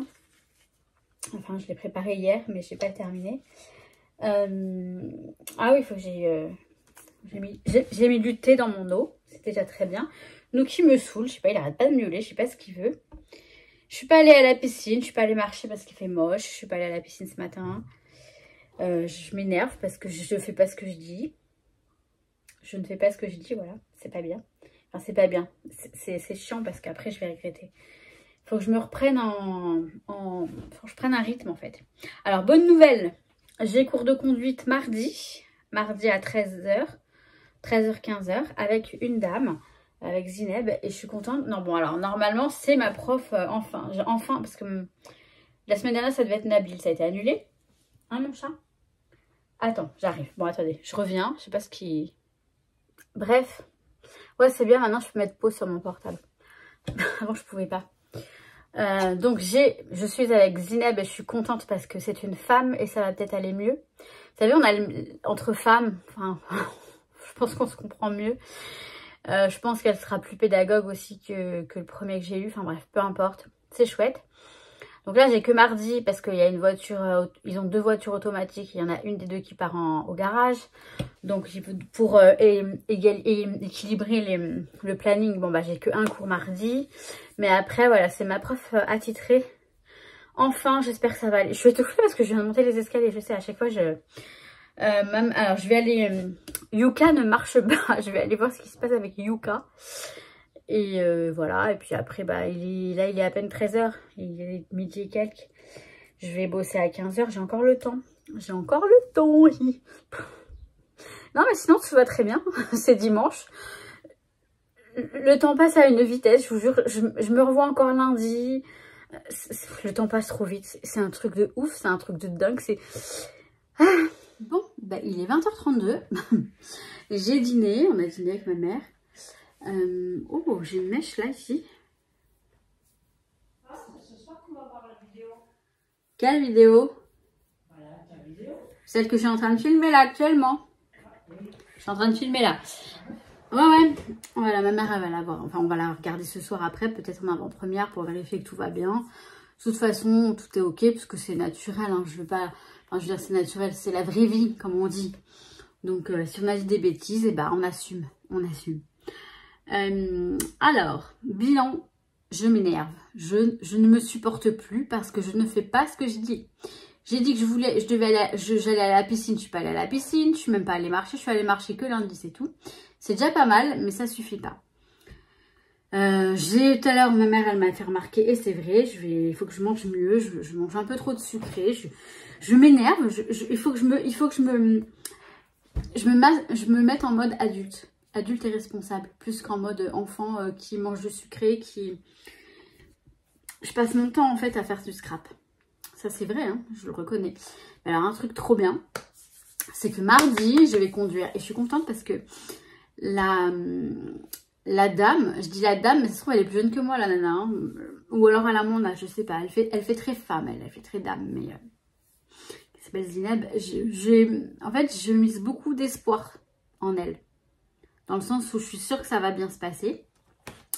Enfin, je l'ai préparé hier, mais je n'ai pas terminé. Ah oui, il faut que j'ai mis du thé dans mon eau. C'est déjà très bien. Nuki me saoule, je sais pas, il arrête pas de miauler, je sais pas ce qu'il veut. Je suis pas allée à la piscine, je suis pas allée marcher parce qu'il fait moche. Je suis pas allée à la piscine ce matin. Je m'énerve parce que je fais pas ce que je dis. Je ne fais pas ce que je dis, voilà, c'est pas bien. Enfin, c'est pas bien, c'est chiant parce qu'après je vais regretter. Faut que je me reprenne faut que je prenne un rythme en fait. Alors, bonne nouvelle, j'ai cours de conduite mardi à 13 h, 13h-15h, avec une dame, avec Zineb, et je suis contente. Non, bon, alors, normalement, c'est ma prof, enfin, parce que la semaine dernière, ça devait être Nabil, ça a été annulé. Hein, mon chat? Attends, j'arrive. Bon, attendez, je reviens, je sais pas ce qui... Bref, ouais, c'est bien, maintenant je peux mettre pause sur mon portable. Avant je pouvais pas. Donc je suis avec Zineb et je suis contente parce que c'est une femme et ça va peut-être aller mieux. Vous savez, on a entre femmes, enfin, je pense qu'on se comprend mieux. Je pense qu'elle sera plus pédagogue aussi que le premier que j'ai eu. Enfin bref, peu importe, c'est chouette. Donc là, j'ai que mardi parce qu'il y a une voiture, ils ont 2 voitures automatiques. Il y en a une des 2 qui part au garage. Donc pour équilibrer le planning, bon bah j'ai que un cours mardi. Mais après, voilà, c'est ma prof attitrée. Enfin, j'espère que ça va aller. Je suis étouffée parce que je viens de monter les escaliers. Je sais, à chaque fois, alors, je vais aller... Yuka ne marche pas. Je vais aller voir ce qui se passe avec Yuka. Et voilà, et puis après, bah, il est à peine 13 h. Il est midi et quelques. Je vais bosser à 15 h. J'ai encore le temps. J'ai encore le temps. Non, mais sinon, tout va très bien. C'est dimanche. Le temps passe à une vitesse, je vous jure. Je me revois encore lundi. Le temps passe trop vite. C'est un truc de ouf. C'est un truc de dingue. C'est... Ah. Bon, bah, il est 20h32. J'ai dîné. On a dîné avec ma mère. Oh, j'ai une mèche là, ici. Ah, c'est ce soir qu'on va voir la vidéo. Quelle vidéo? Voilà, ta vidéo. Celle que je suis en train de filmer là, actuellement. Je suis en train de filmer là. Ouais. Voilà, ma mère, elle va la voir. Enfin, on va la regarder ce soir après, peut-être en avant-première pour vérifier que tout va bien. De toute façon, tout est ok parce que c'est naturel. Hein. Je veux pas... Enfin, je veux dire, c'est naturel. C'est la vraie vie, comme on dit. Donc, si on a dit des bêtises, eh ben, on assume. On assume. Alors, bilan, je m'énerve. Je ne me supporte plus parce que je ne fais pas ce que je dis. J'ai dit que j'allais à la piscine. Je suis pas allée à la piscine. Je suis même pas allée marcher. Je suis allée marcher que lundi, c'est tout. C'est déjà pas mal, mais ça suffit pas. Tout à l'heure, ma mère, elle m'a fait remarquer, et c'est vrai, il faut que je mange mieux. Je mange un peu trop de sucré. Je m'énerve. Il faut que je me mette en mode adulte. Adulte et responsable, plus qu'en mode enfant qui mange du sucré, Je passe mon temps en fait à faire du scrap. Ça c'est vrai, hein, je le reconnais. Mais alors un truc trop bien, c'est que mardi, je vais conduire. Et je suis contente parce que la dame, je dis la dame, mais ça se trouve elle est plus jeune que moi la nana. Hein, ou alors elle a mon âge, je sais pas. Elle fait très femme, elle fait très dame. Mais elle s'appelle Zineb. En fait, je mise beaucoup d'espoir en elle. Dans le sens où je suis sûre que ça va bien se passer.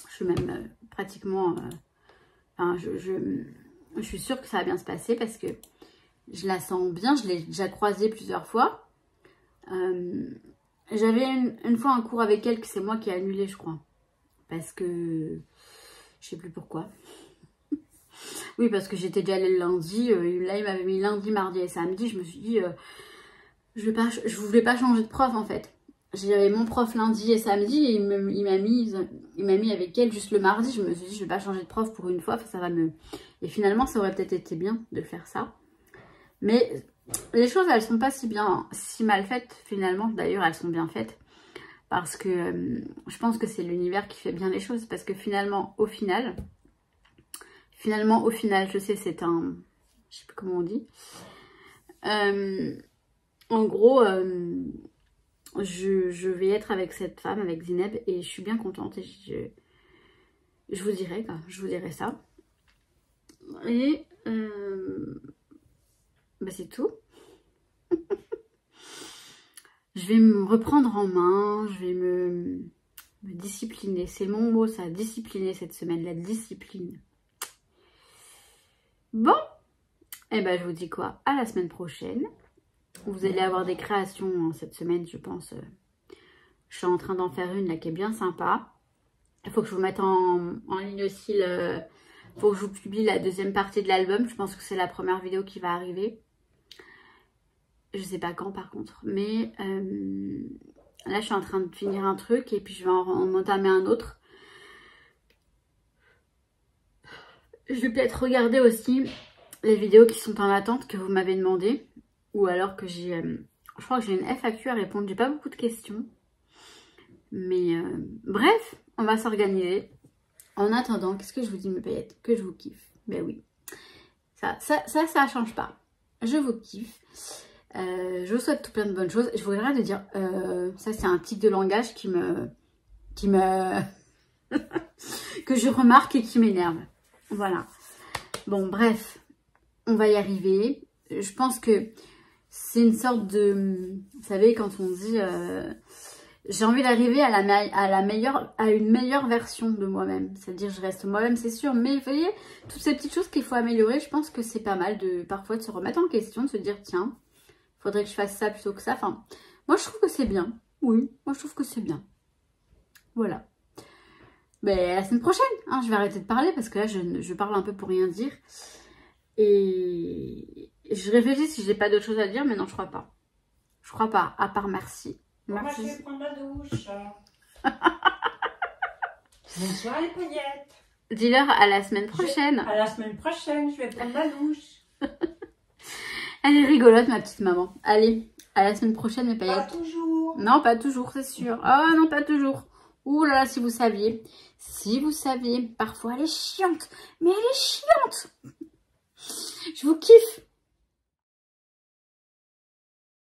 Je suis même pratiquement... enfin, je suis sûre que ça va bien se passer parce que je la sens bien. Je l'ai déjà croisée plusieurs fois. J'avais une fois un cours avec elle que c'est moi qui ai annulé, je crois. Parce que... Je sais plus pourquoi. Oui, parce que j'étais déjà allée le lundi. Là, il m'avait mis lundi, mardi et samedi. Je me suis dit... je voulais pas changer de prof, en fait. J'avais mon prof lundi et samedi et il m'a mis avec elle juste le mardi. Je me suis dit, je vais pas changer de prof pour une fois. Ça va me... Et finalement, ça aurait peut-être été bien de faire ça. Mais les choses, elles sont pas si mal faites finalement. D'ailleurs, elles sont bien faites. Parce que je pense que c'est l'univers qui fait bien les choses. Parce que finalement, au final, je sais, c'est un... Je sais plus comment on dit. En gros... Je vais être avec cette femme, avec Zineb, et je suis bien contente. Et je vous dirai, quoi. Je vous dirai ça. Et bah c'est tout. Je vais me reprendre en main. Je vais me discipliner. C'est mon mot, ça. Discipliner cette semaine. La discipline. Bon. Et ben je vous dis quoi? À la semaine prochaine. Vous allez avoir des créations cette semaine, je pense. Je suis en train d'en faire une là qui est bien sympa. Il faut que je vous mette en ligne aussi. Il faut que je vous publie la deuxième partie de l'album. Je pense que c'est la première vidéo qui va arriver. Je sais pas quand par contre. Mais là, je suis en train de finir un truc et puis je vais en entamer un autre. Je vais peut-être regarder aussi les vidéos qui sont en attente que vous m'avez demandé. Ou alors que j'ai... je crois que j'ai une FAQ à répondre. J'ai pas beaucoup de questions. Mais bref, on va s'organiser. En attendant, qu'est-ce que je vous dis mes paillettes? Que je vous kiffe. Ben oui. Ça change pas. Je vous kiffe. Je vous souhaite tout plein de bonnes choses. Je voudrais de dire... ça, c'est un tic de langage qui me... que je remarque et qui m'énerve. Voilà. Bon, bref. On va y arriver. Je pense que... c'est une sorte de... Vous savez, quand on dit... j'ai envie d'arriver à une meilleure version de moi-même. C'est-à-dire, je reste moi-même, c'est sûr. Mais vous voyez, toutes ces petites choses qu'il faut améliorer, je pense que c'est pas mal parfois de se remettre en question, de se dire, tiens, il faudrait que je fasse ça plutôt que ça. Enfin, moi, je trouve que c'est bien. Oui, moi, je trouve que c'est bien. Voilà. Mais à la semaine prochaine, hein, je vais arrêter de parler parce que là, je parle un peu pour rien dire. Et... je réfléchis si j'ai pas d'autre chose à dire, mais non, je crois pas. Je crois pas, à part merci. Merci. Moi, je vais prendre la douche. Bonsoir les paillettes. Dis-leur à la semaine prochaine. À la semaine prochaine, je vais prendre la douche. Elle est rigolote, ma petite maman. Allez, à la semaine prochaine, mes paillettes. Pas toujours. Non, pas toujours, c'est sûr. Oh non, pas toujours. Ouh là là, si vous saviez. Si vous saviez, parfois elle est chiante. Mais elle est chiante. Je vous kiffe.